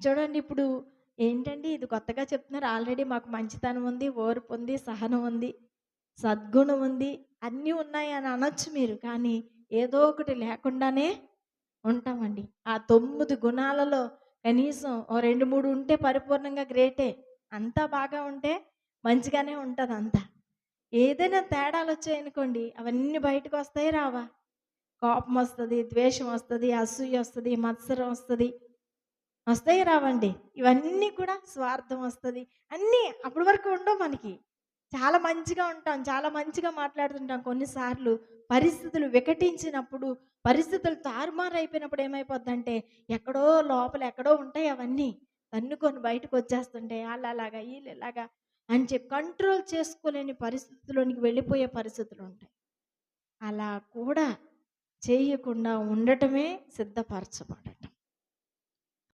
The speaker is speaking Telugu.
చూడండి ఇప్పుడు ఏంటండి ఇది కొత్తగా చెప్తున్నారు. ఆల్రెడీ మాకు మంచితనం ఉంది, ఓర్పు ఉంది, సహనం ఉంది, సద్గుణం ఉంది. అన్నీ ఉన్నాయి అని అనొచ్చు మీరు. కానీ ఏదో ఒకటి లేకుండానే ఉంటామండి. ఆ 9 గుణాలలో కనీసం ఓ 2, 3 ఉంటే పరిపూర్ణంగా గ్రేటే. అంతా బాగా ఉంటే మంచిగానే ఉంటదంతా. ఏదైనా తేడాలొచ్చాయనుకోండి అవన్నీ బయటకొస్తాయా రావా? కోపమొస్తది, ద్వేషమొస్తది, అసూయొస్తది, మత్సరం వస్తది. వస్తాయా రావండి? ఇవన్నీ కూడా స్వార్థం వస్తది. అన్నీ అప్పటి వరకు ఉండవు మనకి. చాలా మంచిగా ఉంటాం. చాలా మంచిగా మాట్లాడుతుంటాం. కొన్నిసార్లు పరిస్థితులు వికటించినప్పుడు, పరిస్థితులు తారుమారైపోయినప్పుడు ఏమైపోద్దంటే, ఎక్కడో లోపల ఎక్కడో ఉంటాయి అవన్నీ. తన్నుకొని బయటకొచ్చేస్తుంటాయి. ఆళ్ళలాగా, ఈళ్ళిలాగా అని చెప్పి కంట్రోల్ చేసుకోలేని పరిస్థితిలోనికి వెళ్ళిపోయే పరిస్థితులుంటాయి. అలా కూడా చేయకుండా ఉండటమే సిద్ధపరచబడటం.